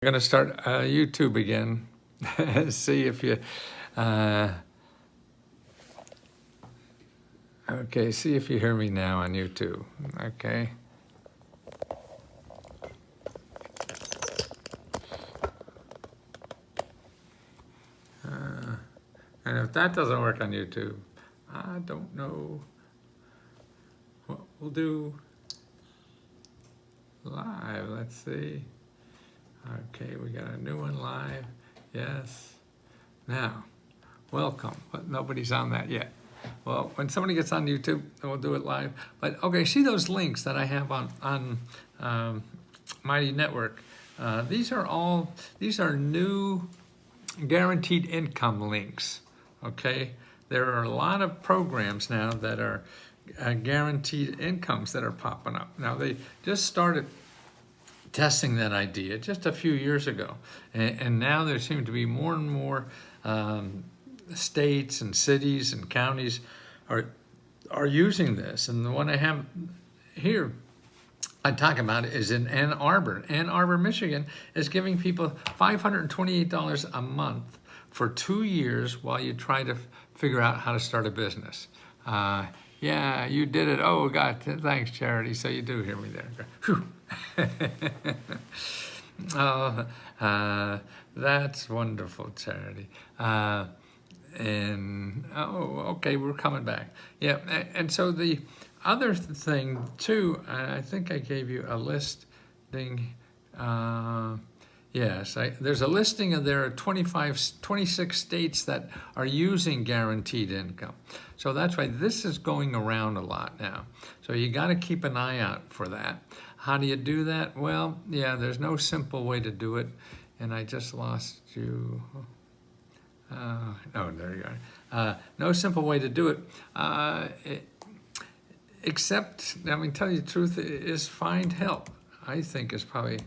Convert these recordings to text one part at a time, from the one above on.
I'm going to start YouTube again. See if you, okay, see if you hear me now on YouTube. Okay. And if that doesn't work on YouTube, I don't know what we'll do live. Let's see. Okay, we got a new one live. Yes. Now, welcome, but nobody's on that yet. Well, when somebody gets on YouTube, we'll do it live. But okay, see those links that I have on Mighty Network. These are new guaranteed income links. Okay, there are a lot of programs now that are guaranteed incomes that are popping up. Now they just started testing that idea just a few years ago, and now there seem to be more and more states and cities and counties are using this. And the one I have here I talk about is in Ann Arbor. Ann Arbor, Michigan is giving people $528 a month for 2 years while you try to figure out how to start a business. Yeah, you did it. Oh, God, thanks, Charity. So you do hear me there. Whew. Oh, that's wonderful, Charity. And, oh, okay, we're coming back. Yeah, and so the other thing, too, I think I gave you a listing. Yes, there's a listing of there are 26 states that are using guaranteed income. So that's why this is going around a lot now. So you got to keep an eye out for that. How do you do that? Well, yeah, there's no simple way to do it. And I just lost you. Oh, there you are. No simple way to do it. Except, I mean, tell you the truth, is find help. I think is probably,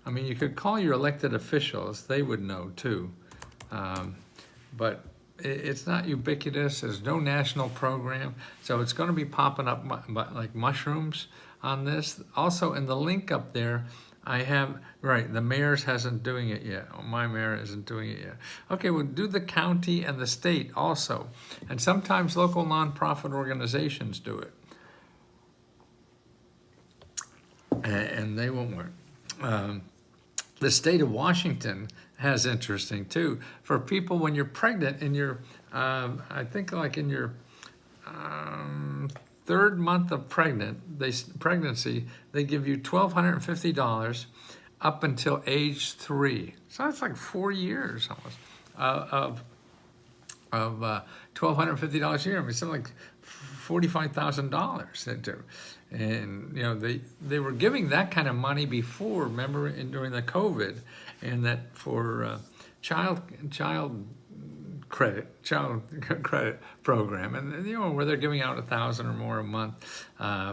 I mean, you could call your elected officials, they would know too. But it's not ubiquitous, there's no national program, so it's gonna be popping up like mushrooms on this. Also in the link up there, I have, right, the mayor's hasn't doing it yet. Oh, my mayor isn't doing it yet. Okay, we'll do the county and the state also. And sometimes local nonprofit organizations do it. And they won't work. The state of Washington has interesting too. For people when you're pregnant in your, I think like in your 3rd month of pregnancy, they give you $1,250 up until age 3. So that's like 4 years almost of $1,250 a year. I mean, something like $45,000 they do. And you know they were giving that kind of money before, remember, during the COVID, and that for child credit program, and you know where they're giving out $1,000 or more a month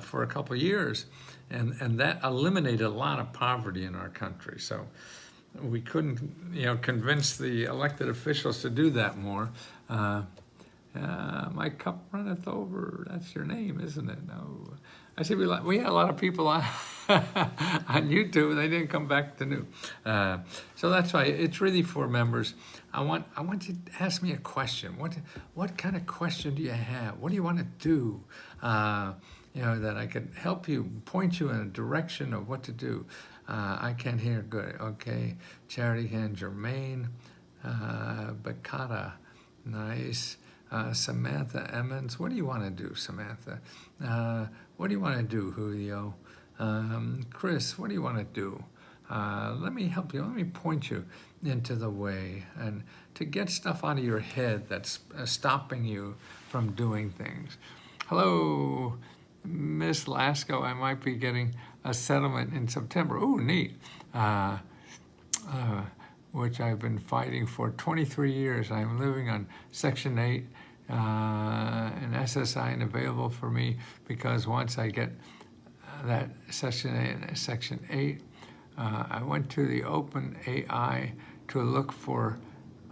for a couple of years, and that eliminated a lot of poverty in our country. So we couldn't convince the elected officials to do that more. My cup runneth over. That's your name, isn't it? No. I see we had a lot of people on on YouTube, and they didn't come back to new. So that's why it's really for members. I want you to ask me a question. What kind of question do you have? What do you want to do? That I could help you, point you in a direction of what to do. I can't hear good. Okay, Charity can, Jermaine, Bakata, nice. Samantha Emmons, what do you want to do, Samantha? What do you want to do, Julio? Chris, what do you want to do? Let me help you. Let me point you into the way, and to get stuff out of your head that's stopping you from doing things. Hello, Miss Lasco. I might be getting a settlement in September. Ooh, neat. Which I've been fighting for 23 years. I'm living on Section 8 and SSI, and available for me because once I get that Section 8, I went to the Open AI to look for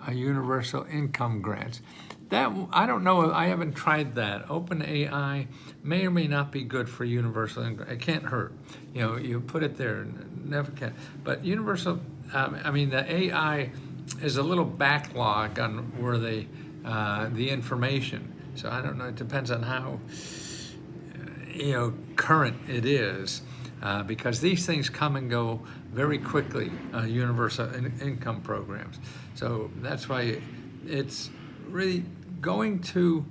a universal income grant. That, I don't know, I haven't tried that. Open AI may or may not be good for universal income. It can't hurt. You put it there, never can. But universal I mean, the AI is a little backlog on where the information. So I don't know. It depends on how current it is, because these things come and go very quickly. Universal income programs. So that's why it's really going to.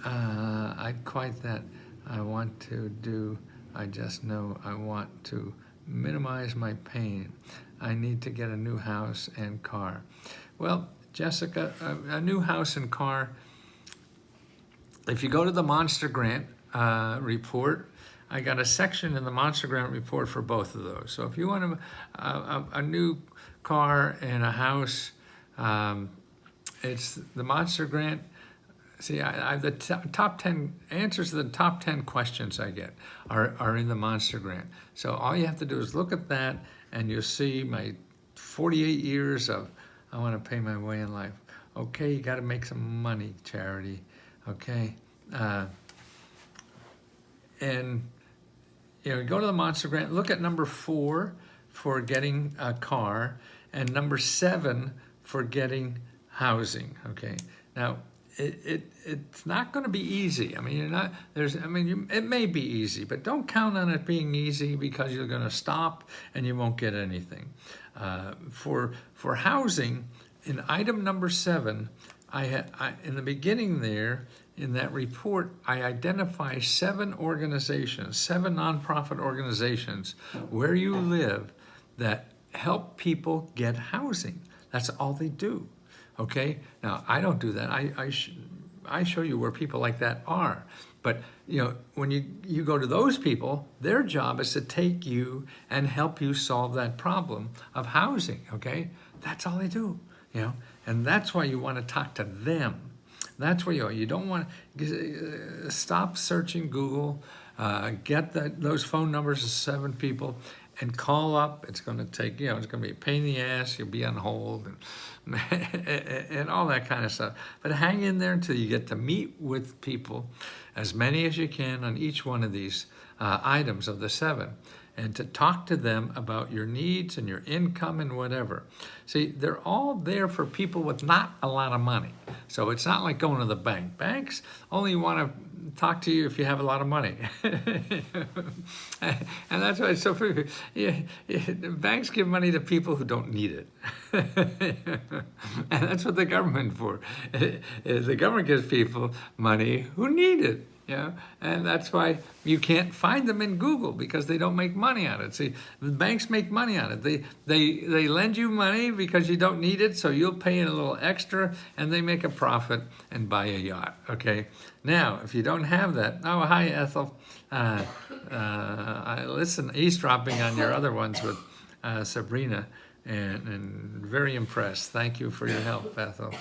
I quite that. I want to do. I just know I want to minimize my pain. I need to get a new house and car. Well, Jessica, a new house and car, if you go to the Monster Grant report, I got a section in the Monster Grant report for both of those. So if you want a new car and a house, it's the Monster Grant. See, I the top 10 answers to the top 10 questions I get are in the Monster Grant. So all you have to do is look at that, and you'll see my 48 years of I want to pay my way in life. Okay, you got to make some money, Charity. Okay, and go to the Monster Grant. Look at number 4 for getting a car, and number 7 for getting housing. Okay, now. It's not going to be easy. I mean, it may be easy, but don't count on it being easy, because you're going to stop and you won't get anything. For housing, in item number 7, I in the beginning there in that report, I identify 7 organizations, 7 nonprofit organizations where you live that help people get housing. That's all they do. Okay, now I don't do that. I show you where people like that are. But when you go to those people, their job is to take you and help you solve that problem of housing. Okay, that's all they do. And that's why you want to talk to them. That's where you don't want to stop searching Google. Get those phone numbers of 7 people. And call up. It's going to take, it's going to be a pain in the ass. You'll be on hold and all that kind of stuff. But hang in there until you get to meet with people, as many as you can on each one of these items of the 7, and to talk to them about your needs and your income and whatever. See, they're all there for people with not a lot of money. So it's not like going to the bank. Banks only want to talk to you if you have a lot of money. And that's why so banks give money to people who don't need it. And that's what the government for. The government gives people money who need it. And that's why you can't find them in Google, because they don't make money on it. See, the banks make money on it. They lend you money because you don't need it, so you'll pay in a little extra, and they make a profit and buy a yacht. Okay. Now, if you don't have that, oh hi Ethel, I listen eavesdropping on your other ones with Sabrina, and very impressed. Thank you for your help, Ethel.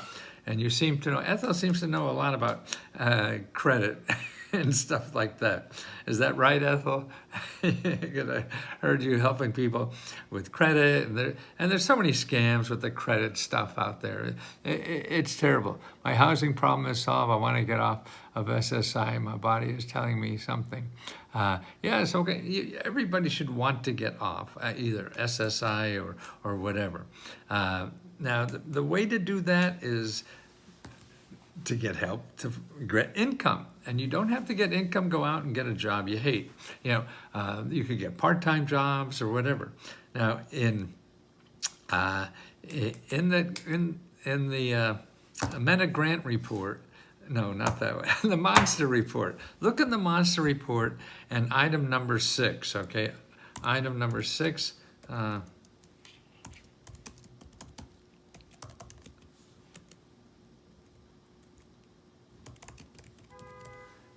And you seem to know, Ethel seems to know a lot about credit and stuff like that. Is that right, Ethel? I heard you helping people with credit, and there's so many scams with the credit stuff out there. It's terrible. My housing problem is solved. I want to get off of SSI. My body is telling me something. It's okay. Everybody should want to get off either SSI or whatever. Now, the way to do that is to get help to get income. And you don't have to get income, go out and get a job you hate. You could get part-time jobs or whatever. Now, in the Meta Grant report, no, not that way, the Monster report. Look at the Monster report and item number 6, okay? Item number 6,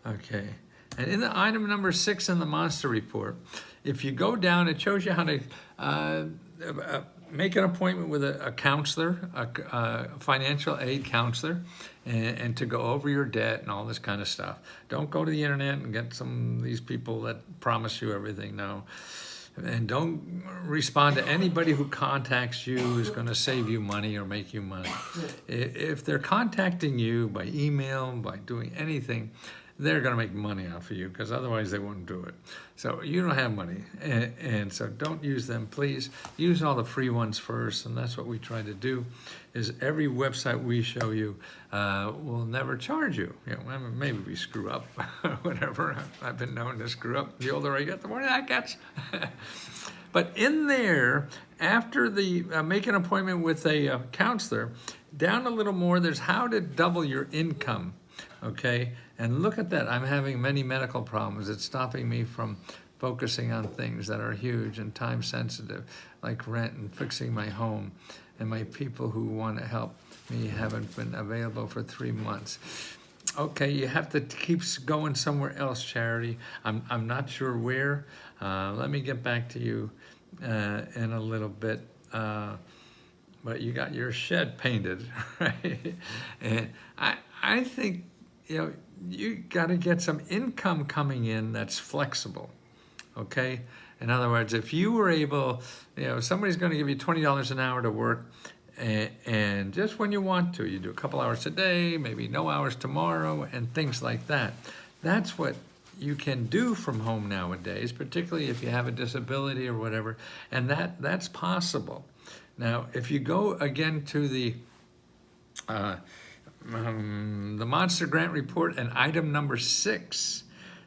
okay, and in the item number 6 in the Monster report, if you go down, it shows you how to make an appointment with a counselor, a financial aid counselor, and to go over your debt and all this kind of stuff. Don't go to the internet and get some of these people that promise you everything. No. And don't respond to anybody who contacts you who's going to save you money or make you money. If they're contacting you by email, by doing anything, they're going to make money off of you, because otherwise they wouldn't do it. So you don't have money, and so don't use them, please. Use all the free ones first, and that's what we try to do, is every website we show you will never charge you. You know, maybe we screw up, whatever. I've been known to screw up. The older I get, the more that gets. But in there, after the make an appointment with a counselor, down a little more, there's how to double your income, okay? And look at that. I'm having many medical problems. It's stopping me from focusing on things that are huge and time sensitive, like rent and fixing my home. And my people who want to help me haven't been available for 3 months. Okay, you have to keep going somewhere else, Charity. I'm not sure where. Let me get back to you in a little bit. But you got your shed painted, right? And I think, you know, you got to get some income coming in that's flexible, okay? In other words, if you were able, you know, somebody's going to give you $20 an hour to work, and just when you want to, you do a couple hours today, maybe no hours tomorrow, and things like that. That's what you can do from home nowadays, particularly if you have a disability or whatever, and that's possible. Now, if you go again to the Monster Grant Report and item number 6,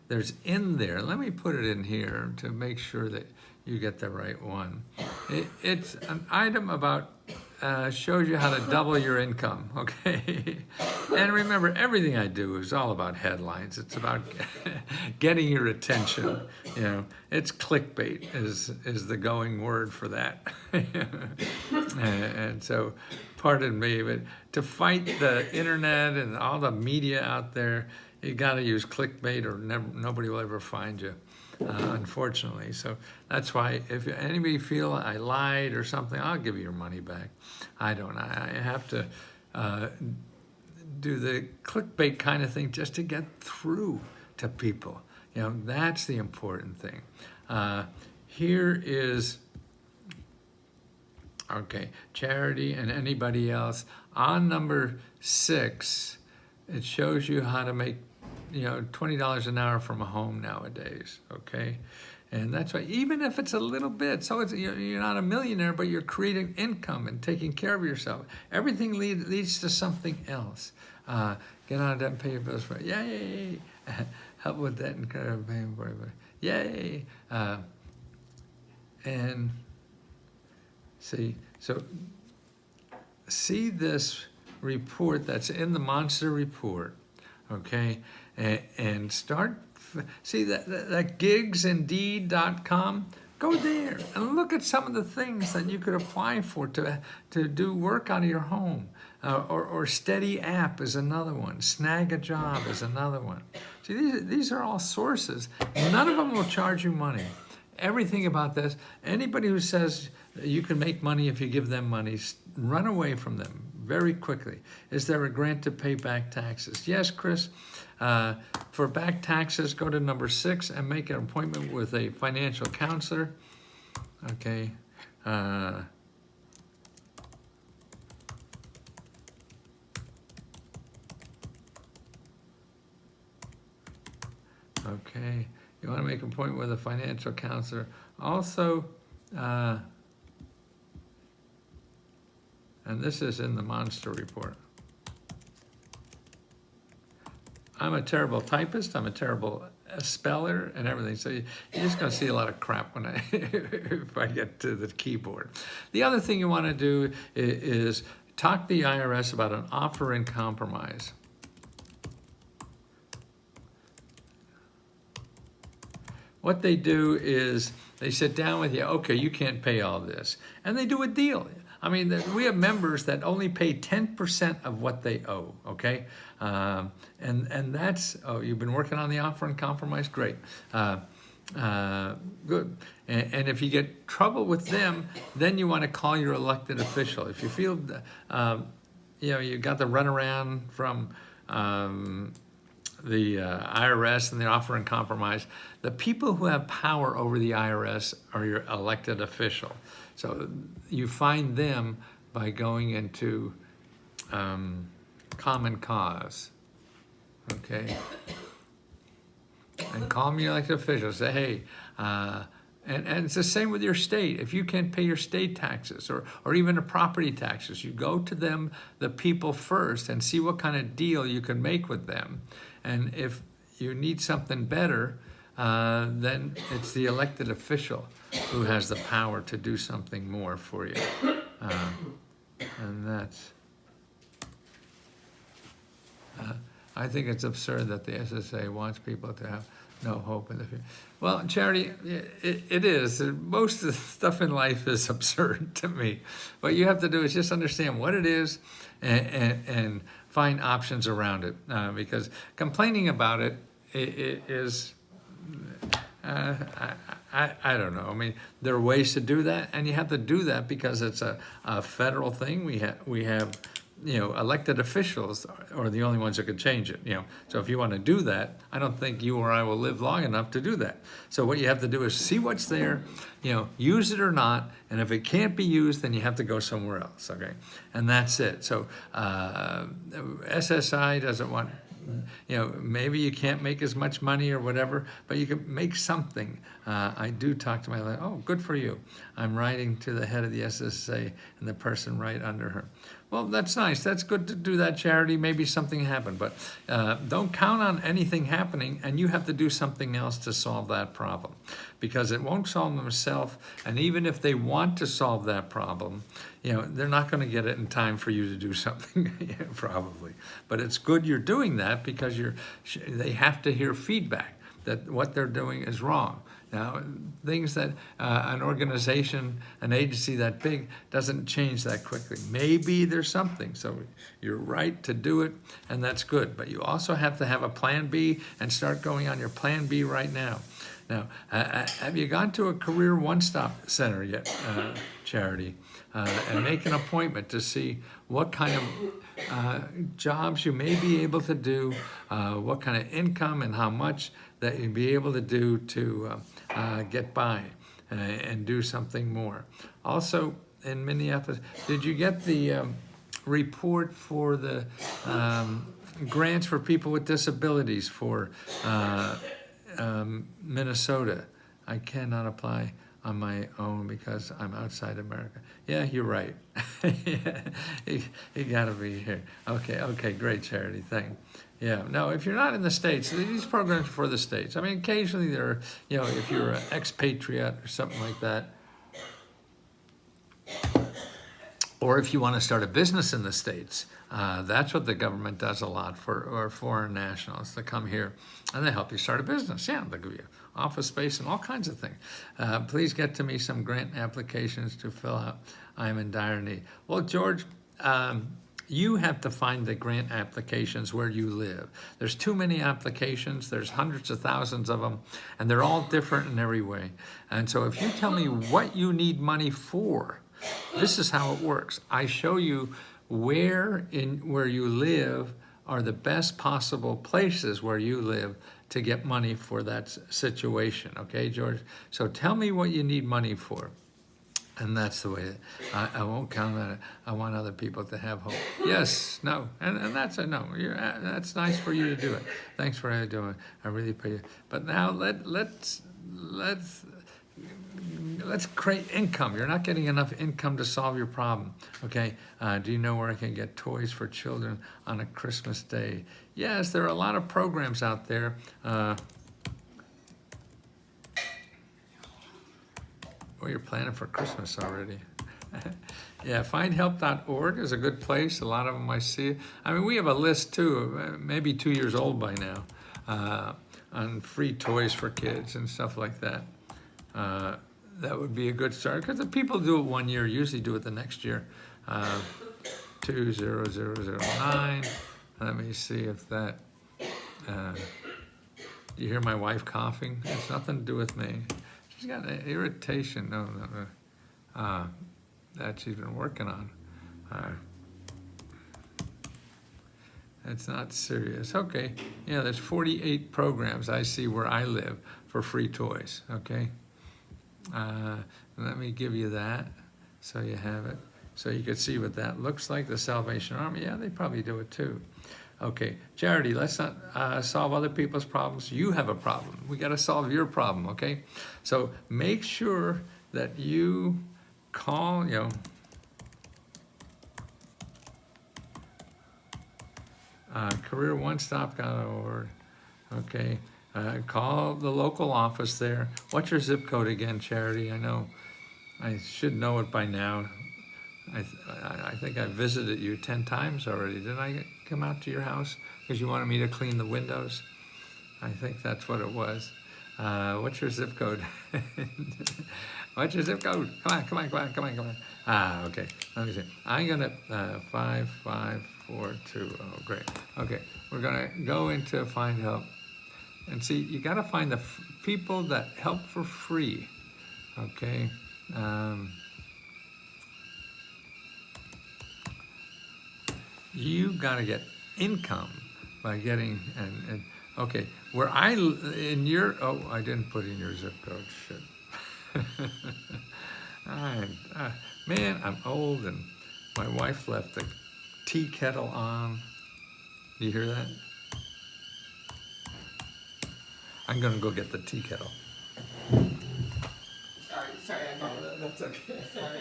there's in there, let me put it in here to make sure that you get the right one. It's an item about, shows you how to double your income, okay? And remember, everything I do is all about headlines. It's about getting your attention, you know. It's clickbait is the going word for that. And so, pardon me, but to fight the internet and all the media out there, you got to use clickbait or nobody will ever find you, unfortunately. So that's why if anybody feel I lied or something, I'll give you your money back. I don't. I have to do the clickbait kind of thing just to get through to people. You know, that's the important thing. Here is, okay, Charity and anybody else. On number 6, it shows you how to make, you know, $20 an hour from a home nowadays, okay? And that's why, even if it's a little bit, so it's, you're not a millionaire, but you're creating income and taking care of yourself. Everything leads to something else. Get on debt and pay your bills for it. Yay! Help with debt and paying for it. Yay! And see, so see this report that's in the Monster Report, okay? And start, see that gigsindeed.com, go there and look at some of the things that you could apply for to do work out of your home. Or Steady App is another one. Snag a Job is another one. See, these are all sources. None of them will charge you money. Everything about this, anybody who says you can make money if you give them money, run away from them very quickly. Is there a grant to pay back taxes? Yes, Chris. For back taxes, go to number 6 and make an appointment with a financial counselor. Okay. Okay. You want to make an appointment with a financial counselor. Also, and this is in the Monster Report. I'm a terrible typist, I'm a terrible speller and everything. So you're just gonna see a lot of crap when if I get to the keyboard. The other thing you wanna do is talk to the IRS about an offer in compromise. What they do is they sit down with you, okay, you can't pay all this. And they do a deal. I mean, we have members that only pay 10% of what they owe, okay? And that's, oh, you've been working on the offer and compromise? Great. Good. And if you get trouble with them, then you want to call your elected official. If you feel, you know, you got the runaround from the IRS and the offer and compromise, the people who have power over the IRS are your elected official. So you find them by going into Common Cause, okay? and call me elected officials. Say, hey, and it's the same with your state. If you can't pay your state taxes or even the property taxes, you go to them, the people first, and see what kind of deal you can make with them. And if you need something better, then it's the elected official who has the power to do something more for you. And that's, I think it's absurd that the SSA wants people to have no hope in the future. Well, Charity, it is. Most of the stuff in life is absurd to me. What you have to do is just understand what it is and find options around it. Because complaining about it is, I don't know. I mean, there are ways to do that, and you have to do that because it's a federal thing. We have elected officials are the only ones that could change it, So if you want to do that, I don't think you or I will live long enough to do that. So what you have to do is see what's there, use it or not, and if it can't be used, then you have to go somewhere else, okay? And that's it. So SSI doesn't want, maybe you can't make as much money or whatever, but you can make something. I do talk to my, oh, good for you. I'm writing to the head of the SSA and the person right under her. Well, that's nice. That's good to do that, Charity. Maybe something happened, but don't count on anything happening, and you have to do something else to solve that problem, because it won't solve themselves. And even if they want to solve that problem, they're not going to get it in time for you to do something, probably. But it's good you're doing that because they have to hear feedback that what they're doing is wrong. Now, things that an organization, an agency that big doesn't change that quickly. Maybe there's something, so you're right to do it, and that's good. But you also have to have a plan B and start going on your plan B right now. Now, have you gone to a career one-stop center yet, Charity, and make an appointment to see what kind of jobs you may be able to do, what kind of income and how much that you'd be able to do to get by and do something more. Also, in Minneapolis, did you get the report for the grants for people with disabilities for Minnesota? I cannot apply on my own because I'm outside America. Yeah, you're right. You gotta be here. Okay, great, Charity, thanks. Yeah, no, if you're not in the States, these programs are for the States. I mean, occasionally there are, if you're an expatriate or something like that, or if you want to start a business in the States, that's what the government does a lot for foreign nationals to come here, and they help you start a business. Yeah, they'll give you office space and all kinds of things. Please get to me some grant applications to fill out. I'm in dire need. Well, George, you have to find the grant applications where you live. There's too many applications. There's hundreds of thousands of them, and they're all different in every way. And so if you tell me what you need money for, this is how it works. I show you where you live are the best possible places where you live to get money for that situation. Okay, George? So tell me what you need money for. And that's the way I won't count on it. I want other people to have hope. Yes, no, and that's a no. That's nice for you to do it. Thanks for doing it. I really appreciate it. But now let's create income. You're not getting enough income to solve your problem. Okay. Do you know where I can get toys for children on a Christmas day? Yes, there are a lot of programs out there. Well, you're planning for Christmas already. Yeah, findhelp.org is a good place. A lot of them I see. I mean, we have a list too, maybe 2 years old by now, on free toys for kids and stuff like that. That would be a good start, because the people do it 1 year, usually do it the next year. 20009. Let me see if that. You hear my wife coughing? It's nothing to do with me. She's got an irritation. No. That she's been working on. It's not serious. Okay. Yeah, there's 48 programs I see where I live for free toys. Okay. Let me give you that so you have it. So you can see what that looks like. The Salvation Army, yeah, they probably do it too. Okay, Charity, let's not solve other people's problems. You have a problem. We got to solve your problem, okay? So make sure that you call, careeronestop.org, okay? Call the local office there. What's your zip code again, Charity? I know, I should know it by now. I think I visited you 10 times already. Didn't I come out to your house because you wanted me to clean the windows? I think that's what it was. What's your zip code? What's your zip code? Come on. Okay. Let me see. I'm gonna 55420. Great. Okay. We're gonna go into find help, and see. You got to find the people that help for free. Okay. You got to get income by getting and okay. Where I in your I didn't put in your zip code. Shit. Man, I'm old and my wife left the tea kettle on. Do you hear that? I'm gonna go get the tea kettle. Sorry, I got it. That's okay. Sorry.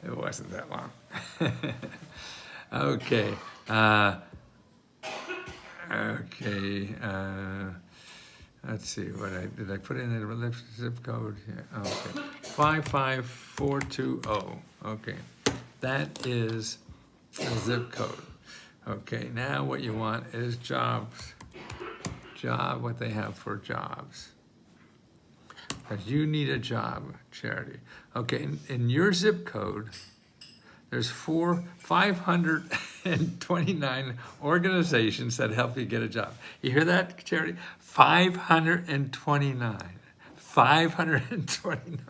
It wasn't that long. Okay. Okay. Let's see. Did I put in the zip code? Yeah. Okay. 55420. Okay. That is a zip code. Okay. Now what you want is jobs. What they have for jobs. Because you need a job, Charity. Okay, in your zip code, there's 529 organizations that help you get a job. You hear that, Charity? 529. 529.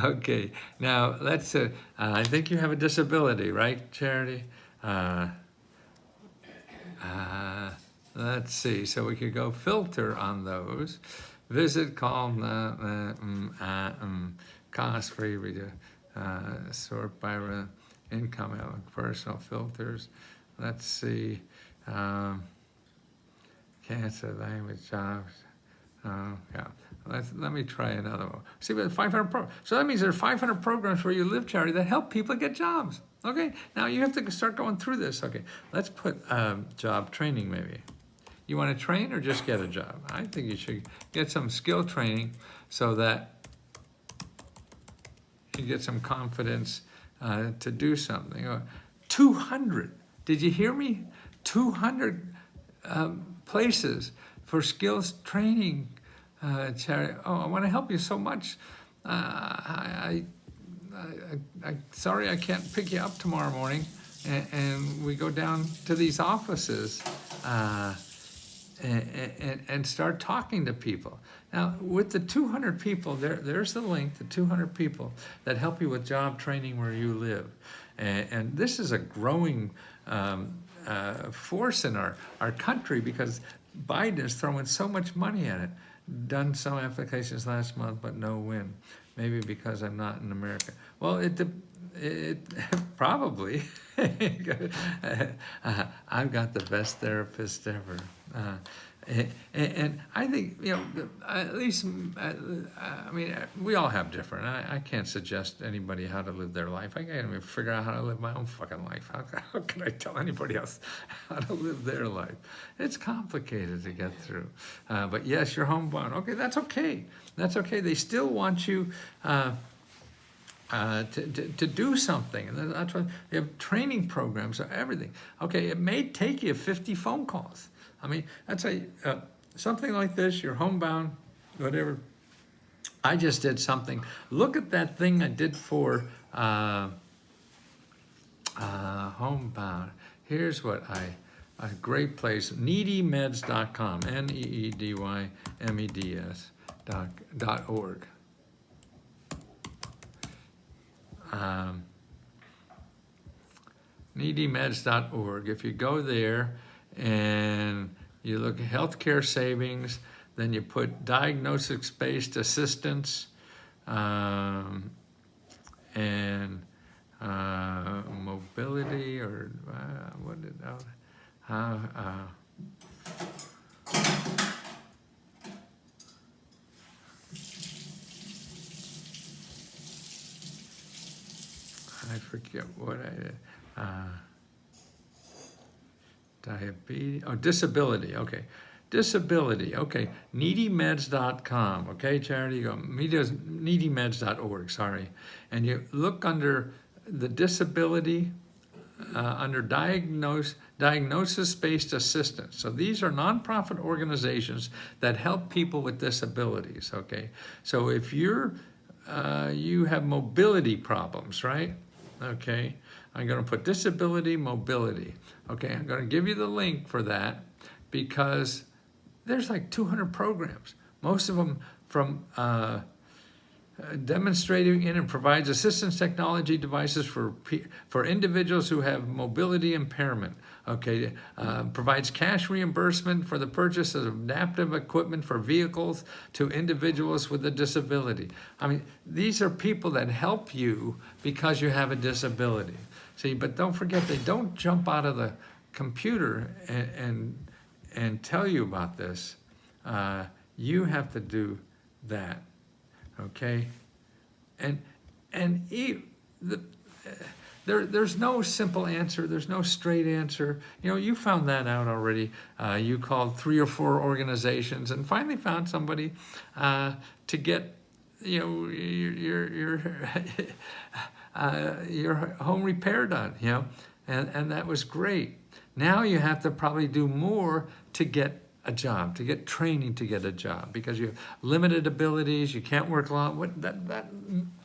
Okay, now let's, I think you have a disability, right, Charity? Let's see, so we could go filter on those. Visit, call, cost free, sort by income, personal filters. Let's see, cancer, language, jobs. Yeah, let me try another one. See, we have 500 programs. So that means there are 500 programs where you live, Charity, that help people get jobs. Okay, now you have to start going through this. Okay, let's put job training maybe. You want to train or just get a job? I think you should get some skill training so that you get some confidence to do something. 200, did you hear me? 200 places for skills training, Charity. Oh, I want to help you so much. Sorry I can't pick you up tomorrow morning, and we go down to these offices. And start talking to people. Now, with the 200 people, there's the link, the 200 people that help you with job training where you live. And this is a growing force in our country because Biden is throwing so much money at it. Done some applications last month, but no win. Maybe because I'm not in America. Well, it probably. I've got the best therapist ever. And I think, at least, I mean, we all have different. I can't suggest anybody how to live their life. I can't even figure out how to live my own fucking life. How can I tell anybody else how to live their life? It's complicated to get through. But yes, you're homebound. Okay, that's okay. That's okay. They still want you to do something. And that's why they have training programs or everything. Okay, it may take you 50 phone calls. I mean, that's something like this, you're homebound, whatever. I just did something. Look at that thing I did for homebound. Here's what a great place, needymeds.com, needymeds.org. Needymeds.org. If you go there and you look at healthcare savings, then you put diagnosis-based assistance, and mobility, or what did I forget what I did. Diabetes, oh, disability, okay. Disability, okay. Needymeds.com, okay, charity, you go, needymeds.org, sorry. And you look under the disability, under diagnosis-based assistance. So these are nonprofit organizations that help people with disabilities, okay? So if you have mobility problems, right? Okay, I'm gonna put disability, mobility. Okay, I'm gonna give you the link for that because there's like 200 programs, most of them from demonstrating in and provides assistance technology devices for individuals who have mobility impairment. Okay, provides cash reimbursement for the purchase of adaptive equipment for vehicles to individuals with a disability. I mean, these are people that help you because you have a disability. See, but don't forget, they don't jump out of the computer and tell you about this. You have to do that. Okay, there's no simple answer. There's no straight answer. You know, you found that out already. You called 3 or 4 organizations and finally found somebody to get, you know, your home repair done. You know, and that was great. Now you have to probably do more to get a job, to get training to get a job, because you have limited abilities, you can't work long.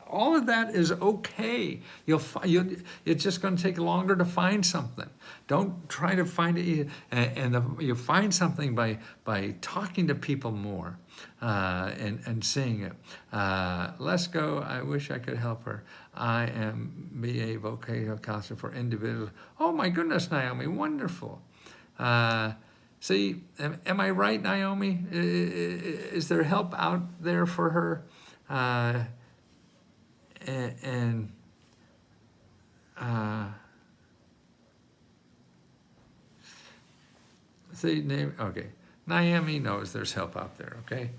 All of that is okay. It's just going to take longer to find something. Don't try to find it, you find something by talking to people more and seeing it. Let's go. I wish I could help her. I am BA vocational counselor for individuals. Oh my goodness, Naomi, wonderful. See, am I right, Naomi? Is there help out there for her? See, okay. Naomi knows there's help out there. Okay,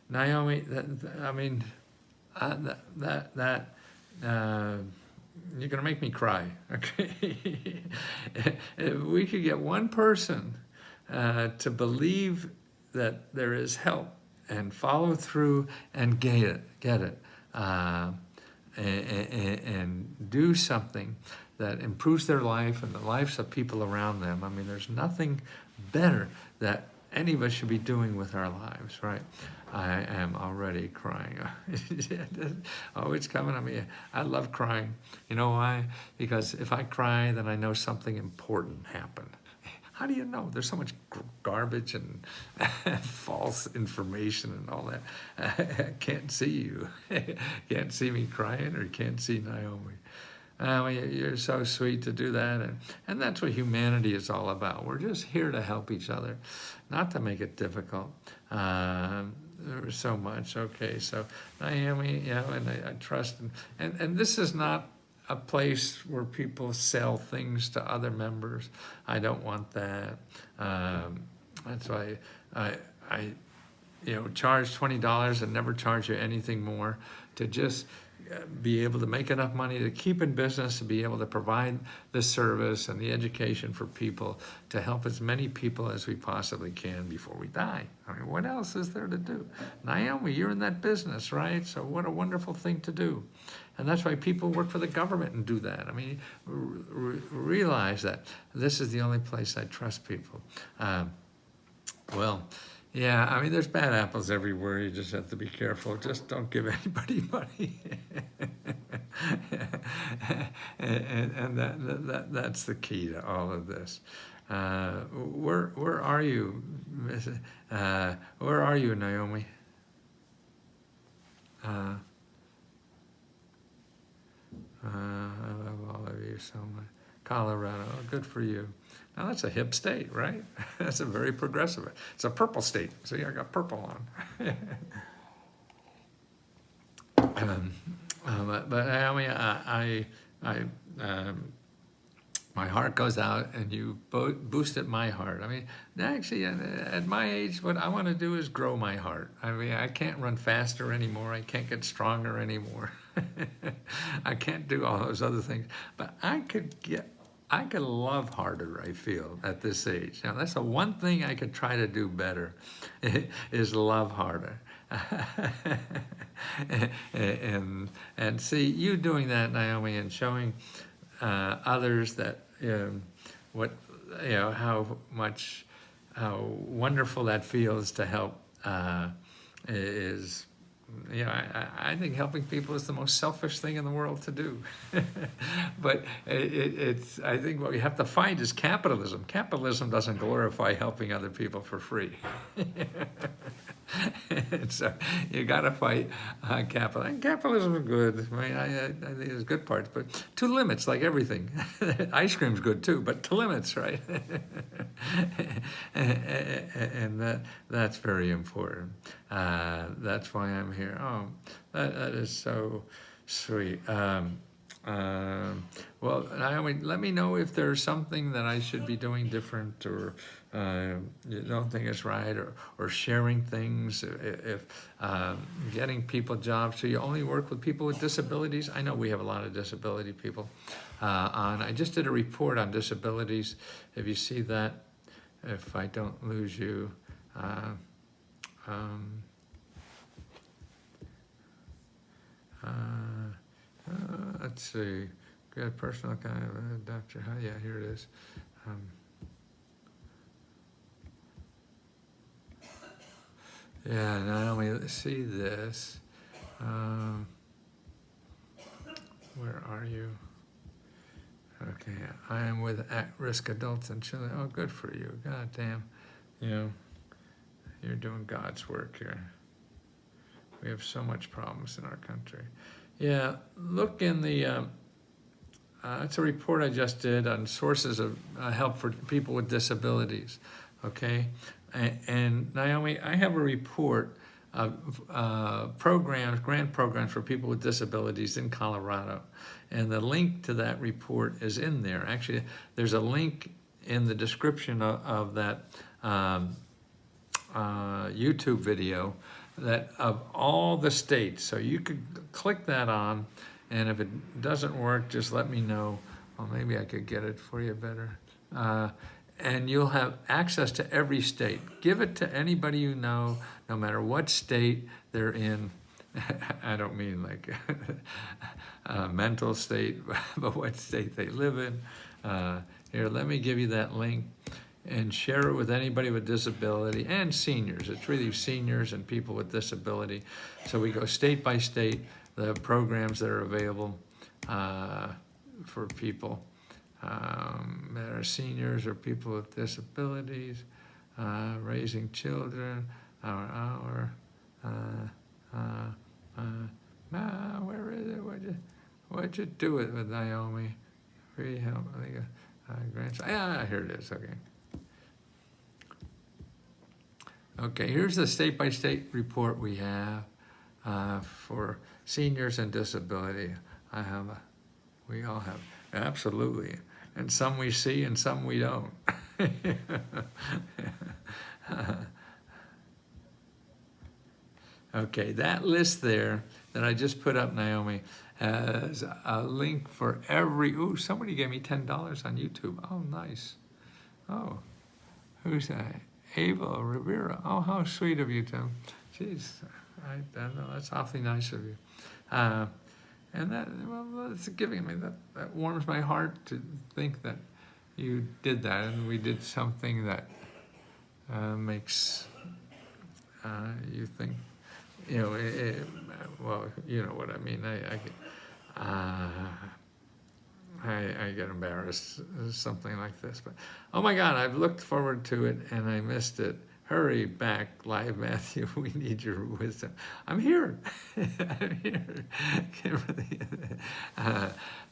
Naomi. You're gonna make me cry. Okay, if we could get one person to believe that there is help and follow through and get it, and do something that improves their life and the lives of people around them. I mean, there's nothing better that any of us should be doing with our lives, right? I am already crying. Oh, it's coming on me. I love crying. You know why? Because if I cry, then I know something important happened. How do you know? There's so much garbage and false information and all that. I can't see you. Can't see me crying, or can't see Naomi. You're so sweet to do that. And that's what humanity is all about. We're just here to help each other, not to make it difficult. So much. Okay, so Naomi, you know, and I trust. And this is not a place where people sell things to other members. I don't want that. That's why I charge $20 and never charge you anything more, to just be able to make enough money to keep in business, to be able to provide the service and the education for people, to help as many people as we possibly can before we die. I mean, what else is there to do? Naomi, you're in that business, right? So what a wonderful thing to do. And that's why people work for the government and do that. I mean, realize that this is the only place I trust people. Well, yeah, I mean, there's bad apples everywhere. You just have to be careful. Just don't give anybody money. and that's the key to all of this. Where are you, where are you, Naomi? I love all of you so much. Colorado, good for you. Now that's a hip state, right? That's a very progressive. It's a purple state. See, I got purple on. But Naomi, my heart goes out, and you boosted my heart. I mean, actually, at my age, what I want to do is grow my heart. I mean, I can't run faster anymore. I can't get stronger anymore. I can't do all those other things. But I could love harder, I feel, at this age. Now, that's the one thing I could try to do better, is love harder. and see you doing that, Naomi, and showing others that what how wonderful that feels to help is. I think helping people is the most selfish thing in the world to do. But it's I think what we have to fight is capitalism. Capitalism doesn't glorify helping other people for free. And so you got to fight capital. And capitalism is good. I mean, I think there's good parts, but to limits, like everything. Ice cream's good too, but to limits, right? And that's very important. That's why I'm here. Oh, that is so sweet. Well, Naomi, let me know if there's something that I should be doing different, or you don't think it's right, or sharing things, if getting people jobs. So you only work with people with disabilities? I know we have a lot of disability people on. I just did a report on disabilities. If you see that, if I don't lose you. Let's see. Good personal kind of Dr. Yeah, here it is. Yeah, Naomi, let's see this. Where are you? Okay, I am with at-risk adults and children. Oh, good for you. God damn. You're doing God's work here. We have so much problems in our country. Yeah, look in the, it's a report I just did on sources of help for people with disabilities, okay? And Naomi, I have a report of programs, grant programs for people with disabilities in Colorado. And the link to that report is in there. Actually, there's a link in the description of that YouTube video that of all the states. So you could click that on, and if it doesn't work, just let me know. Well, maybe I could get it for you better. And you'll have access to every state. Give it to anybody you know, no matter what state they're in. I don't mean like a mental state, but what state they live in. Here, let me give you that link, and share it with anybody with disability and seniors. It's really seniors and people with disability. So we go state by state, the programs that are available for people that are seniors or people with disabilities, raising children, where is it? What'd you do it with, Naomi? Free help, I think, grandson. Yeah, here it is, okay. Okay, here's the state-by-state report we have for seniors and disability. We all have, absolutely. And some we see and some we don't. Okay, that list there that I just put up, Naomi, has a link for every, ooh, somebody gave me $10 on YouTube. Oh, nice. Oh, who's that? Ava Rivera. Oh, how sweet of you, Tim. Jeez, I don't know. That's awfully nice of you. And that, well, it's giving me, that warms my heart to think that you did that, and we did something that makes you think, well, you know what I mean. I get embarrassed, something like this, but oh my God, I've looked forward to it and I missed it. Hurry back, live Matthew. We need your wisdom. I'm here. I'm here.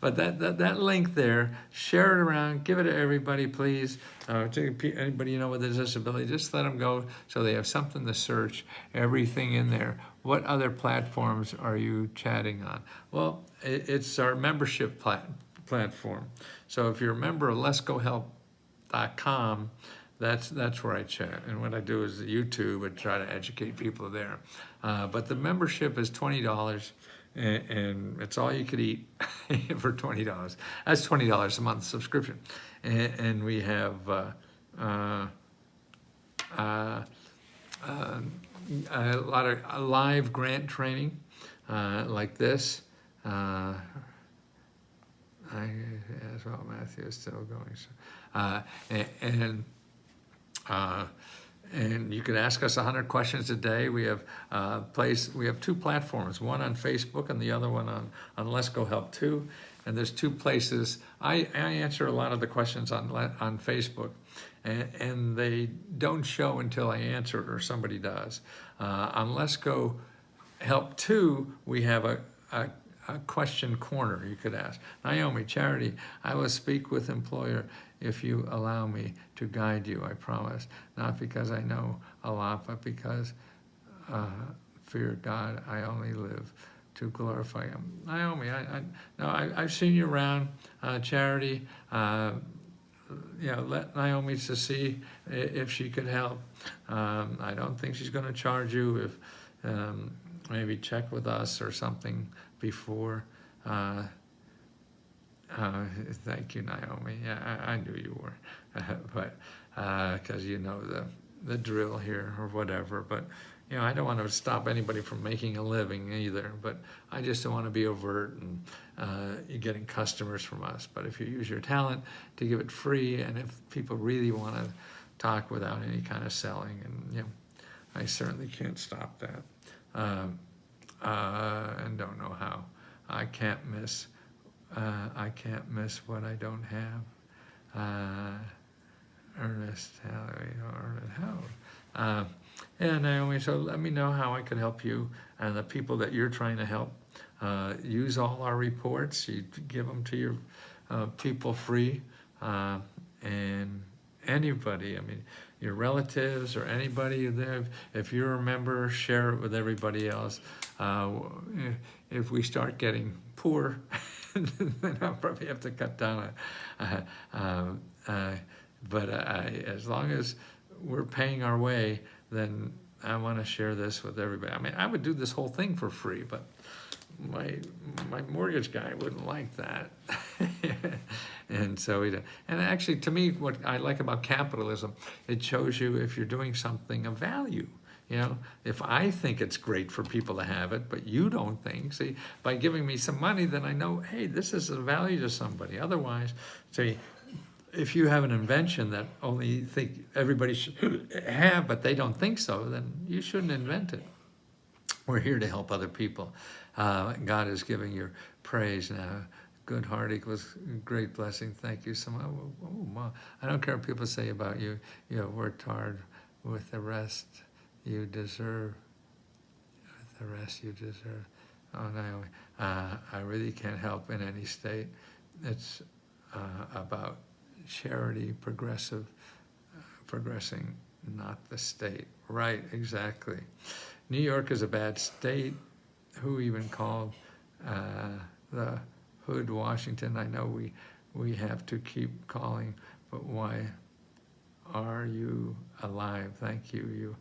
But that link there, share it around, give it to everybody, please. To anybody you know with a disability, just let them go so they have something to search. Everything in there. What other platforms are you chatting on? Well, it's our membership platform. So if you're a member of letsgohelp.com, that's where I chat. And what I do is YouTube and try to educate people there. But the membership is $20, and it's all you could eat for $20. That's $20 a month subscription. And we have a lot of live grant training like this. As well, Matthew is still going. So, and you can ask us 100 questions a day. We have we have two platforms, one on Facebook and the other one on Let's Go Help too. And there's two places. I answer a lot of the questions on Facebook, and they don't show until I answer it or somebody does. On Let's Go Help 2, we have a question corner you could ask. Naomi, Charity, I will speak with employer if you allow me to guide you, I promise. Not because I know a lot, but because fear God, I only live to glorify Him. Naomi, I've seen you around. Charity, let Naomi to see if she could help. I don't think she's going to charge you. If maybe check with us or something before. Thank you, Naomi. Yeah, I knew you were, but because you know the drill here or whatever. But I don't want to stop anybody from making a living either. But I just don't want to be overt and you're getting customers from us. But if you use your talent to give it free, and if people really want to talk without any kind of selling, and I certainly can't stop that. And don't know how. I can't miss what I don't have. Ernest, how? Yeah, Naomi, so let me know how I could help you and the people that you're trying to help. Use all our reports. You give them to your people free. And anybody, your relatives or anybody there, if you're a member, share it with everybody else. If we start getting poor, then I'll probably have to cut down. But as long as we're paying our way, then I want to share this with everybody. I would do this whole thing for free, but my mortgage guy wouldn't like that. And so and actually, to me, what I like about capitalism, it shows you if you're doing something of value. If I think it's great for people to have it, but you don't think, see, by giving me some money, then I know, hey, this is of value to somebody. Otherwise, see, if you have an invention that only think everybody should have, but they don't think so, then you shouldn't invent it. We're here to help other people. God is giving your praise now. Good heart equals great blessing. Thank you so much. Oh, Mom. I don't care what people say about you. You have worked hard with the rest you deserve. With the rest you deserve. Oh, Naomi. I really can't help in any state. It's about charity, progressing, not the state. Right, exactly. New York is a bad state. Who even called the hood Washington? I know we have to keep calling, but why are you alive? Thank you.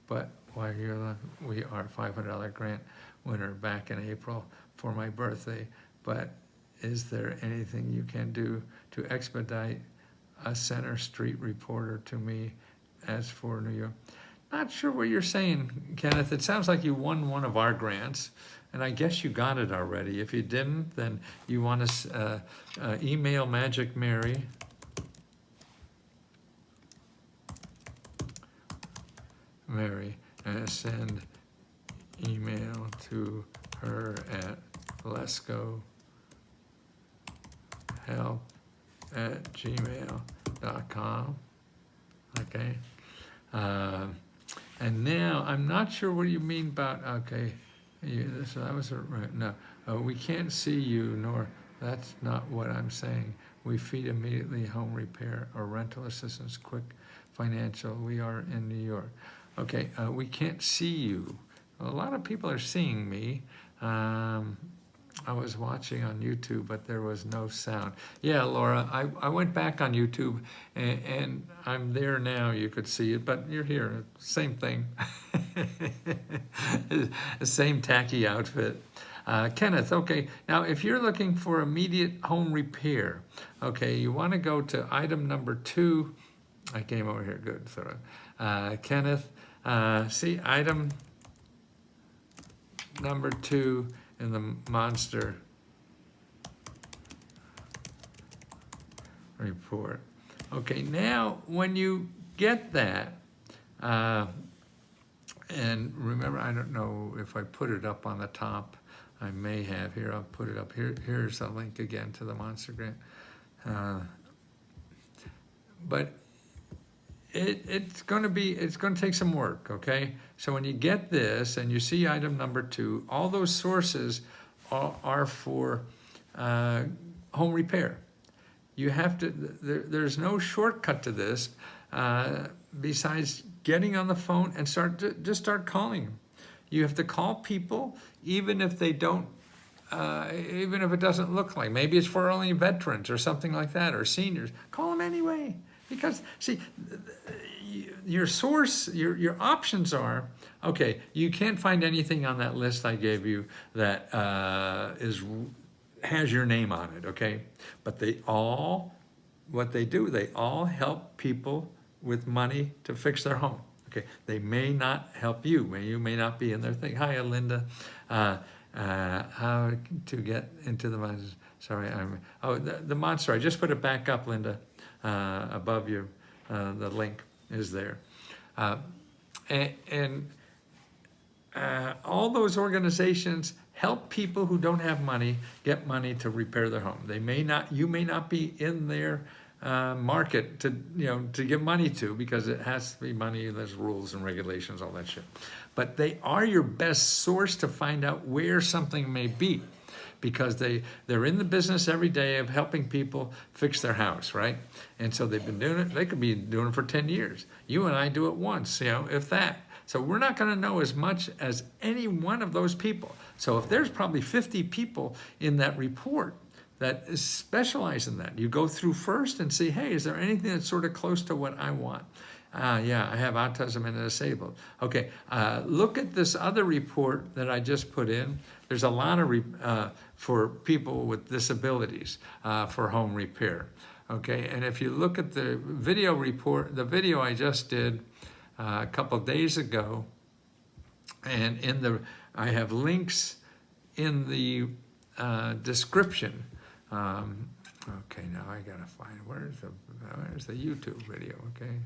But why are you alive? We are $500 grant winner back in April for my birthday. But is there anything you can do to expedite a Center Street reporter to me? As for New York, not sure what you're saying, Kenneth. It sounds like you won one of our grants, and I guess you got it already. If you didn't, then you want to email Magic Mary. Send email to her at letsgohelp@gmail.com. Okay. And now, I'm not sure what you mean about, okay, so that was no. We can't see you, nor, that's not what I'm saying. We feed immediately home repair or rental assistance, quick financial. We are in New York. Okay, we can't see you. A lot of people are seeing me. I was watching on YouTube, but there was no sound. Yeah, Laura, I went back on YouTube, and I'm there now. You could see it, but you're here. Same thing. Same tacky outfit. Kenneth, okay, now if you're looking for immediate home repair, okay, you want to go to item number 2. I came over here, good. So, Kenneth, see item number 2 in the monster report. Okay, now when you get that, and remember, I don't know if I put it up on the top. I may have. Here, I'll put it up. Here's a link again to the monster grant. But it's going to take some work, okay? So when you get this and you see item number 2, all those sources are for home repair. You have to, there's no shortcut to this besides getting on the phone and just start calling them. You have to call people, even if they don't, even if it doesn't look like, maybe it's for only veterans or something like that, or seniors. Call them anyway. Because, see, your source, your options are, okay, you can't find anything on that list I gave you that has your name on it, okay? But what they do, they all help people with money to fix their home, okay? They may not help you. You may not be in their thing. Hi, Linda. How to get into the monster? Sorry, the monster. I just put it back up, Linda. Above you, the link is there. And all those organizations help people who don't have money get money to repair their home. You may not be in their market to give money to, because it has to be money, there's rules and regulations, all that shit. But they are your best source to find out where something may be, because they're in the business every day of helping people fix their house, right? And so they've been doing it. They could be doing it for 10 years. You and I do it once, if that. So we're not going to know as much as any one of those people. So if there's probably 50 people in that report that specialize in that, you go through first and see, hey, is there anything that's sort of close to what I want? Yeah, I have autism and disabled. Okay, look at this other report that I just put in. There's a lot of for people with disabilities for home repair. Okay, and if you look at the video report, the video I just did a couple of days ago, and I have links in the description. Okay, now I gotta find where's the YouTube video. Okay.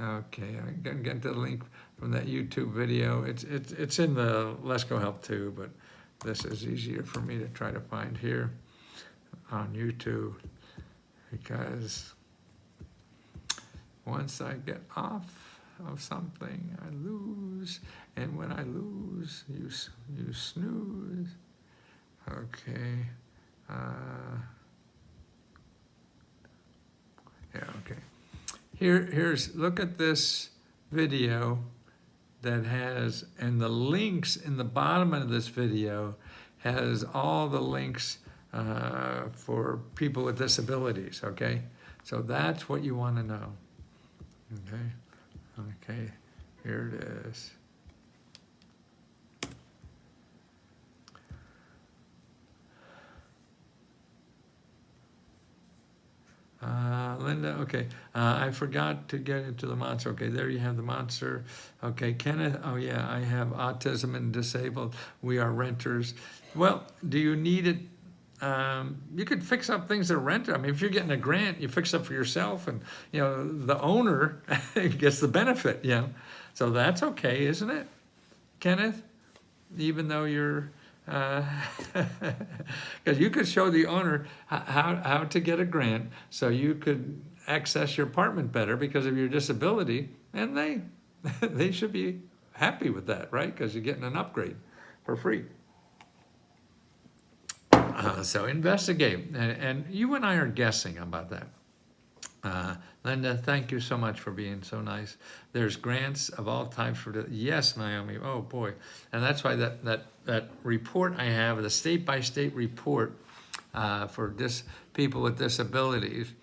Okay, I'm gonna get the link from that YouTube video. It's in the Let's Go Help too, but this is easier for me to try to find here on YouTube, because once I get off of something, I lose, and when I lose, you snooze. Okay. Yeah, okay. Here's, look at this video that has, and the links in the bottom of this video has all the links for people with disabilities, okay? So that's what you want to know, okay? Okay, here it is. Linda, okay. I forgot to get into the monster. Okay, there you have the monster. Okay, Kenneth, oh yeah, I have autism and disabled. We are renters. Well, do you need it? You could fix up things that are rented. I mean, if you're getting a grant, you fix up for yourself, and the owner gets the benefit, So that's okay, isn't it, Kenneth? Even though you're Because you could show the owner how to get a grant so you could access your apartment better because of your disability, and they should be happy with that, right? Because you're getting an upgrade for free. So investigate, and you and I are guessing about that. Linda, thank you so much for being so nice. There's grants of all types for the, yes, Naomi, oh boy. And that's why that report I have, the state-by-state report for people with disabilities.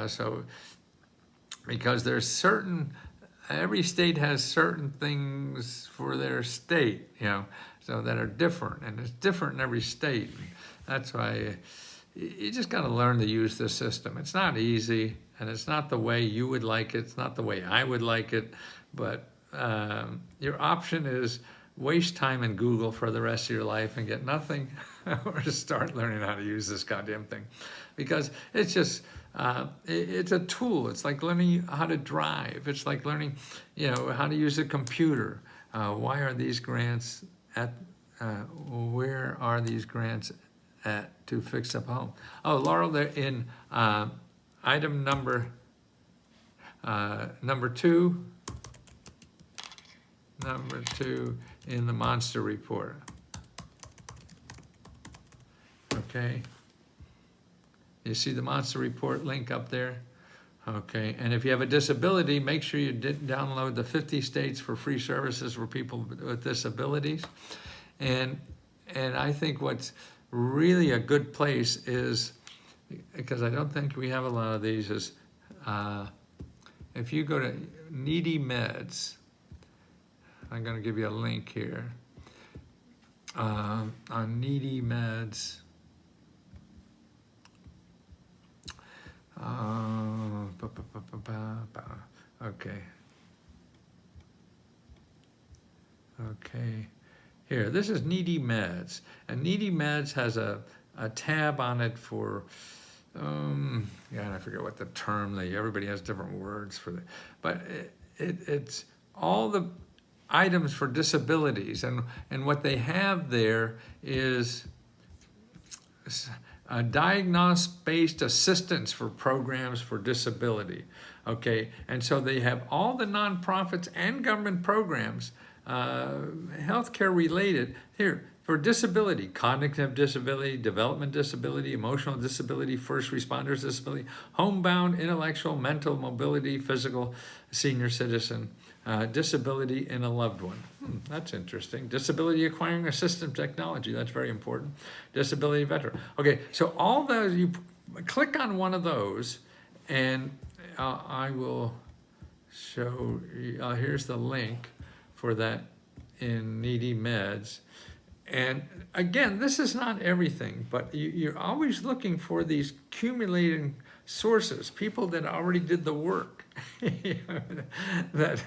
So, because there's every state has certain things for their state, so that are different, and it's different in every state. That's why you just got to learn to use this system. It's not easy, and it's not the way you would like it. It's not the way I would like it, but your option is waste time in Google for the rest of your life and get nothing, or start learning how to use this goddamn thing, because it's just it's a tool. It's like learning how to drive. It's like learning, how to use a computer. Why are these grants where are these grants to fix up home? Oh, Laurel, they're in item number 2. Number 2 in the monster report. Okay. You see the monster report link up there? Okay, and if you have a disability, make sure you download the 50 states for free services for people with disabilities. And I think what's really a good place is, because I don't think we have a lot of these, is if you go to Needy Meds, I'm going to give you a link here on Needy Meds. Okay. Here, this is Needy Meds, and Needy Meds has a tab on it for, I forget what the term, everybody has different words for it, but it's all the items for disabilities, and what they have there is a diagnosis-based assistance for programs for disability, okay? And so they have all the nonprofits and government programs, healthcare related, here, for disability, cognitive disability, development disability, emotional disability, first responders disability, homebound, intellectual, mental, mobility, physical, senior citizen, disability in a loved one. That's interesting. Disability acquiring assistive technology, that's very important. Disability veteran. Okay, so all those, you click on one of those, and I will show, here's the link for that in Needy Meds. And again, this is not everything, but you're always looking for these accumulating sources, people that already did the work that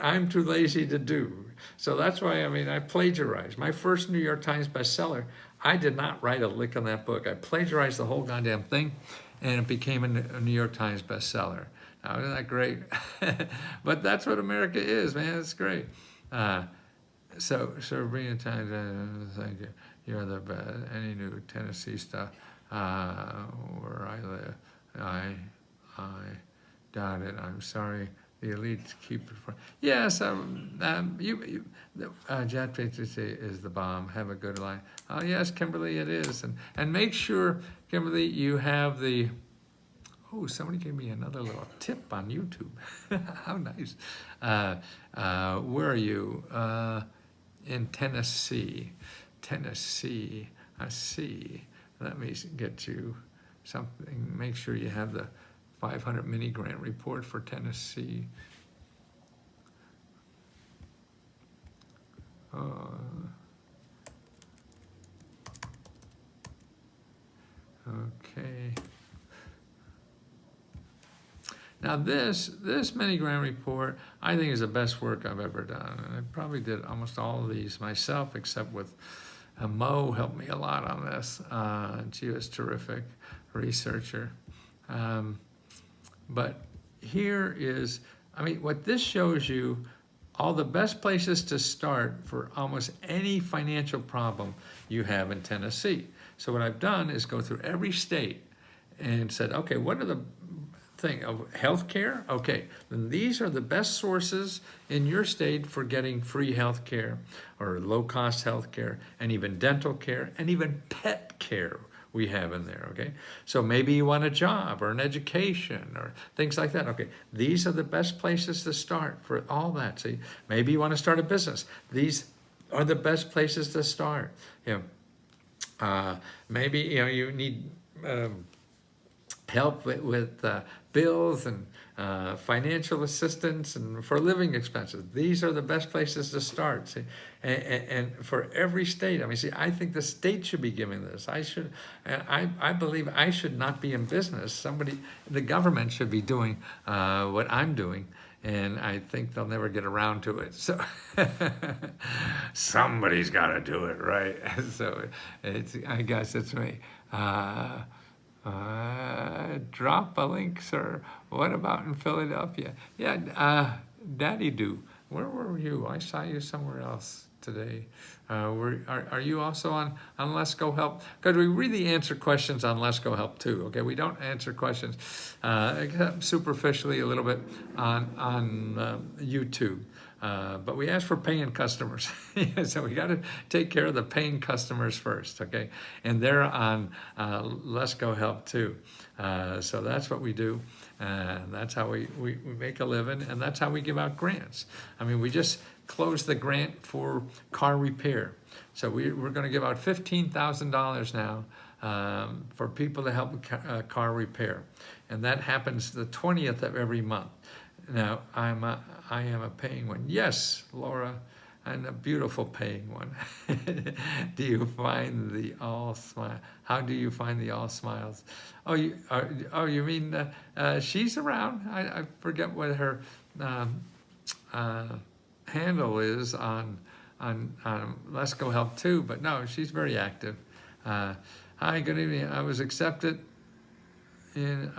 I'm too lazy to do. So that's why, I plagiarized. My first New York Times bestseller, I did not write a lick on that book. I plagiarized the whole goddamn thing, and it became a New York Times bestseller. Now, isn't that great? But that's what America is, man. It's great. So bring it time. Thank you. You're the best. Any new Tennessee stuff where I live? I doubt it. I'm sorry. The elites keep it from. Yes. Jet Patriot is the bomb. Have a good line. Oh yes, Kimberly, it is. And make sure, Kimberly, you have the. Oh, somebody gave me another little tip on YouTube. How nice. Where are you? In Tennessee. Tennessee. I see. Let me get you something. Make sure you have the 500 mini grant report for Tennessee. Okay. Now this mini grant report, I think, is the best work I've ever done. And I probably did almost all of these myself, except with Mo helped me a lot on this. She was a terrific researcher. But here is, what this shows you, all the best places to start for almost any financial problem you have in Tennessee. So what I've done is go through every state and said, okay, what are the thing of healthcare? Okay, then these are the best sources in your state for getting free healthcare or low-cost healthcare, and even dental care, and even pet care we have in there. Okay, so maybe you want a job or an education or things like that. Okay, these are the best places to start for all that. See, maybe you want to start a business. These are the best places to start. Maybe you need help with bills and financial assistance and for living expenses. These are the best places to start. See, and for every state, I mean, see, I think the state should be giving this. I believe I should not be in business. The government should be doing what I'm doing. And I think they'll never get around to it. So somebody's got to do it, right? So I guess it's me. Drop a link, sir. What about in Philadelphia? Yeah, Daddy Do. Where were you? I saw you somewhere else today. Are you also on Let's Go Help? Because we really answer questions on Let's Go Help too. Okay, we don't answer questions except superficially a little bit on YouTube. But we ask for paying customers. So we got to take care of the paying customers first, okay? And they're on Let's Go Help too. So that's what we do. That's how we make a living, and that's how we give out grants. I mean, we just closed the grant for car repair. So we're going to give out $15,000 now for people to help with car repair. And that happens the 20th of every month. Now, I am a paying one. Yes, Laura, and a beautiful paying one. Do you find the all smile? How do you find the all smiles? Oh, you mean she's around? I forget what her handle is on Let's Go Help too, but no, she's very active. Hi, good evening. I was accepted in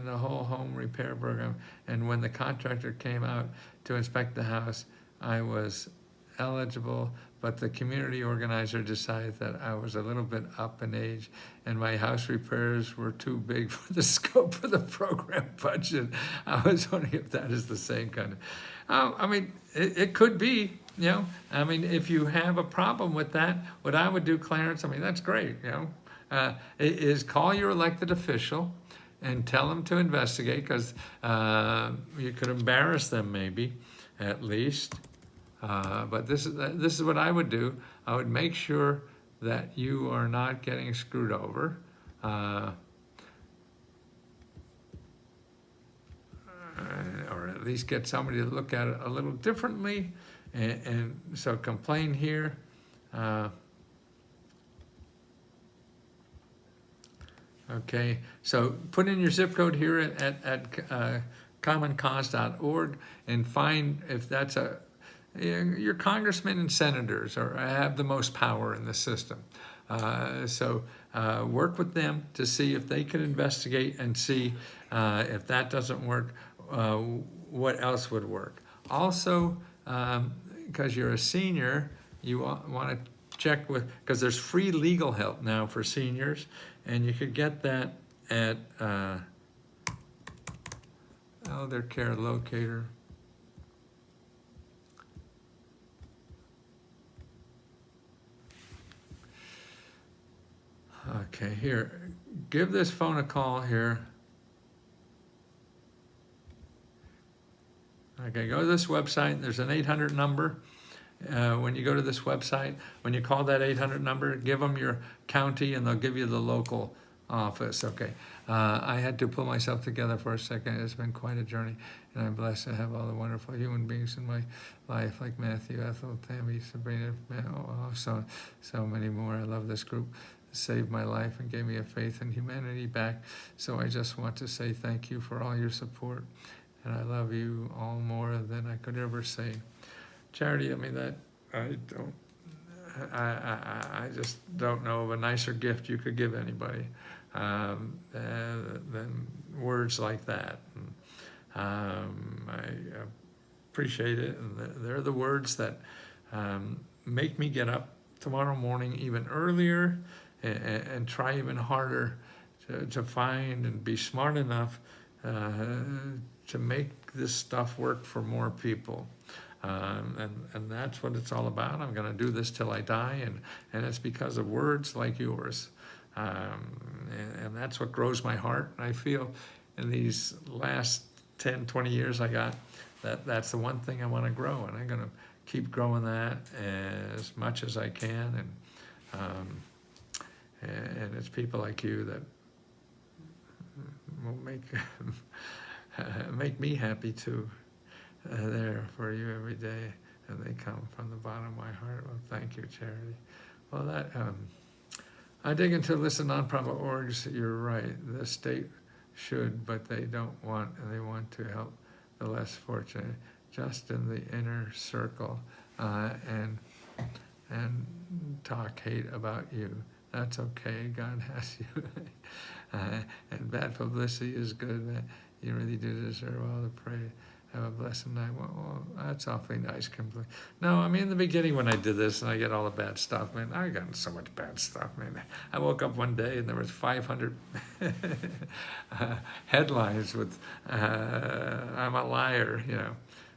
the whole home repair program, and when the contractor came out to inspect the house, I was eligible, but the community organizer decided that I was a little bit up in age and my house repairs were too big for the scope of the program budget. I was wondering if that is the same kind of, I mean, it could be, I mean, if you have a problem with that, what I would do, Clarence, I mean, that's great, is call your elected official and tell them to investigate, because you could embarrass them maybe, at least. But this is what I would do. I would make sure that you are not getting screwed over. Or at least get somebody to look at it a little differently. And so complain here. Okay, so put in your zip code here at commoncause.org and find if that's your congressmen and senators have the most power in the system. So work with them to see if they can investigate and see if that doesn't work, what else would work. Also, because you're a senior, you want to check with, because there's free legal help now for seniors, and you could get that at Elder Care Locator. Okay, here, give this phone a call here. Okay, go to this website. There's an 800 number. When you go to this website, when you call that 800 number, give them your county and they'll give you the local office. Okay, I had to pull myself together for a second. It's been quite a journey, and I'm blessed to have all the wonderful human beings in my life, like Matthew, Ethel, Tammy, Sabrina, so many more. I love this group. Saved my life and gave me a faith in humanity back. So I just want to say thank you for all your support, and I love you all more than I could ever say. Charity, I mean, that I just don't know of a nicer gift you could give anybody than words like that. I appreciate it. And they're the words that make me get up tomorrow morning even earlier and try even harder to find and be smart enough to make this stuff work for more people. And that's what it's all about. I'm going to do this till I die, and it's because of words like yours. And that's what grows my heart. I feel in these last 10, 20 years I got, that's the one thing I want to grow, and I'm going to keep growing that as much as I can. And it's people like you that will make me happy too. There for you every day, and they come from the bottom of my heart. Well, thank you, Charity. Well, that I dig into list of nonprofit orgs. You're right. The state should, but they don't want, and they want to help the less fortunate, just in the inner circle, and talk hate about you. That's okay. God has you. And bad publicity is good. You really do deserve all the praise. Have a blessed night. Well, that's awfully nice. No, I mean, in the beginning when I did this and I get all the bad stuff, man, I got so much bad stuff, man. I woke up one day and there was 500 headlines with, I'm a liar, you know.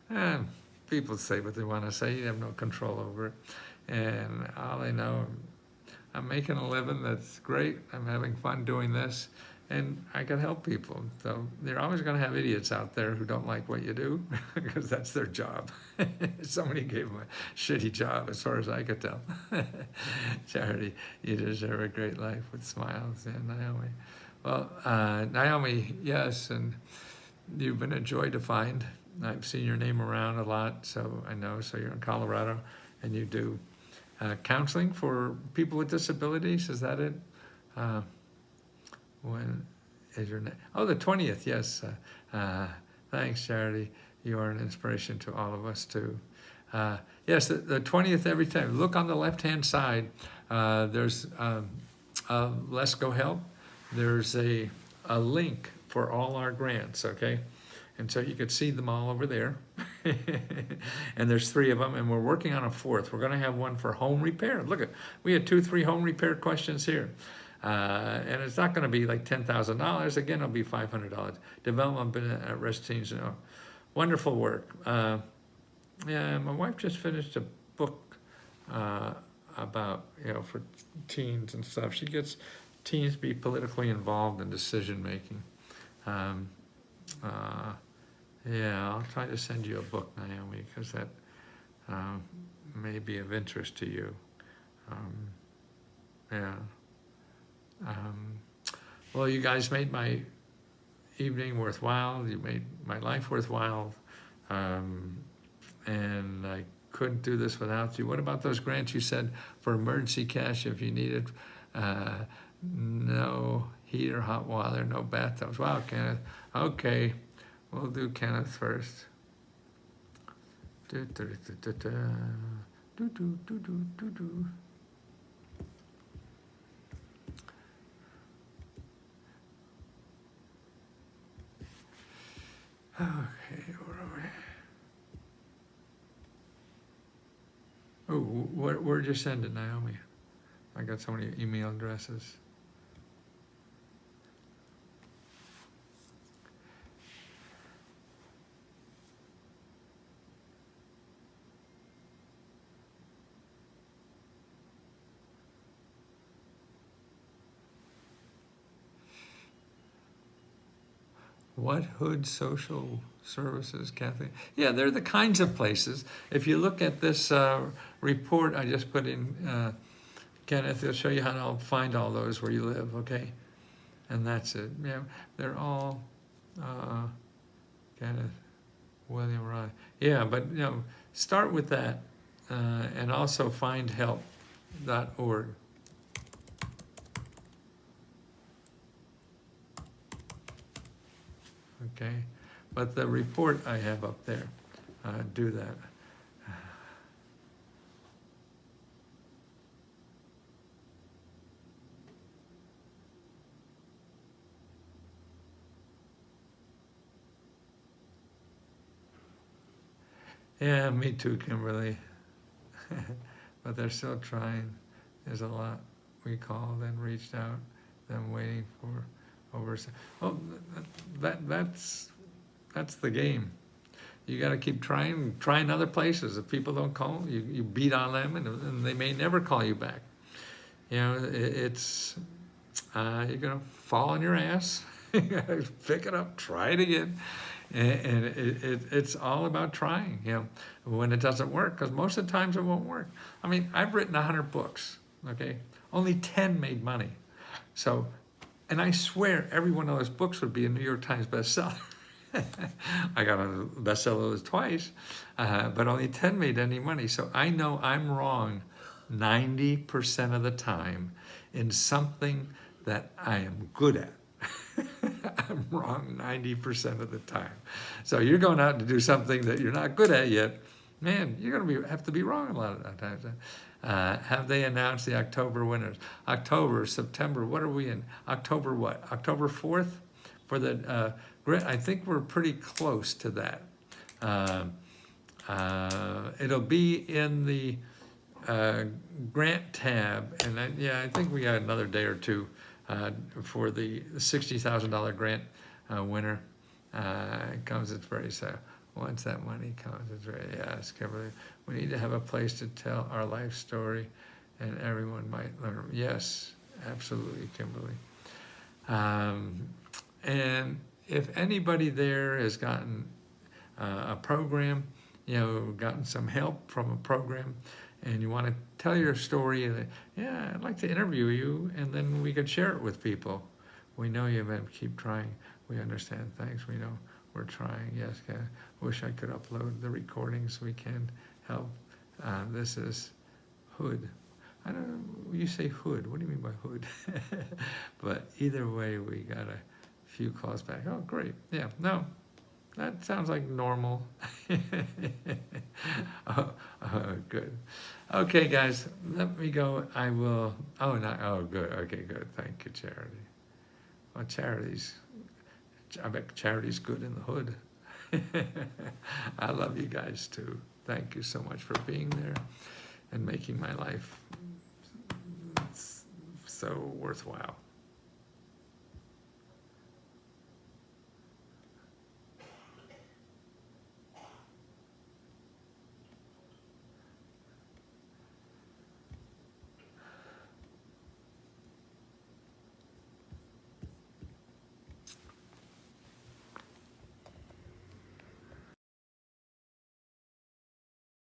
And people say what they want to say. You have no control over it. And all I know, I'm making a living. That's great. I'm having fun doing this. And I can help people. So they're always going to have idiots out there who don't like what you do, because that's their job. Somebody gave them a shitty job, as far as I could tell. Charity, you deserve a great life with smiles. And Naomi. Well, Naomi, yes, and you've been a joy to find. I've seen your name around a lot, so I know. So you're in Colorado, and you do counseling for people with disabilities. Is that it? When is your name? Oh, the 20th, yes. Thanks, Charity. You are an inspiration to all of us, too. Yes, the 20th every time. Look on the left-hand side. There's Let's Go Help. There's a link for all our grants, okay? And so you could see them all over there. And there's 3 of them, and we're working on a 4th. We're going to have one for home repair. Look, we had 2, 3 home repair questions here. And it's not going to be like $10,000. Again, it'll be $500. Development at rest teams. You know, wonderful work. Yeah, my wife just finished a book about, you know, for teens and stuff. She gets teens to be politically involved in decision making. Yeah, I'll try to send you a book, Naomi, because that may be of interest to you. Yeah. Well, you guys made my evening worthwhile. You made my life worthwhile. And I couldn't do this without you. What about those grants you said for emergency cash if you needed no heat or hot water, no bathtubs? Wow, Kenneth. Okay, we'll do Kenneth first. Okay, where are we? Oh, where'd you send it, Naomi? I got so many email addresses. What Hood Social Services, Kathy? Yeah, they're the kinds of places. If you look at this report I just put in, Kenneth, it'll show you how to find all those where you live, okay? And that's it. Yeah, they're all Kenneth, William Rye. Yeah, but you know, start with that, and also findhelp.org. Okay, but the report I have up there, do that. Yeah, me too, Kimberly. But they're still trying. There's a lot we called and reached out, them waiting for oversight. Oh, that's the game. You got to keep trying other places. If people don't call, you beat on them, and they may never call you back. You know, it's you're gonna fall on your ass. You gotta pick it up, try it again, and it's all about trying. You know, when it doesn't work, because most of the times it won't work. I mean, I've written 100 books. Okay, only 10 made money. So, and I swear every one of those books would be a New York Times bestseller. I got on a bestseller list twice, but only 10 made any money. So I know I'm wrong 90% of the time in something that I am good at. I'm wrong 90% of the time. So you're going out to do something that you're not good at yet. Man, you're going to have to be wrong a lot of times. Have they announced the October winners? October, September, what are we in? October what? October 4th? For the grant, I think we're pretty close to that. It'll be in the grant tab, and I think we got another day or two for the $60,000 grant winner. It comes, it's very sad. Once that money comes, it's very, yes, Kimberly, we need to have a place to tell our life story and everyone might learn. Yes, absolutely, Kimberly. And if anybody there has gotten a program, gotten some help from a program, and you want to tell your story, yeah, I'd like to interview you, and then we could share it with people. We know you, but keep trying. We understand. Thanks. We know we're trying. Yes, wish I could upload the recordings. We can help. This is Hood. I don't know, you say hood. What do you mean by hood? But either way, we got a few calls back. Oh, great. Yeah, no, that sounds like normal. Oh, good. Okay, guys, let me go. I will, good. Okay, good. Thank you, Charity. Well, I bet Charity's good in the hood. I love you guys too. Thank you so much for being there and making my life so worthwhile.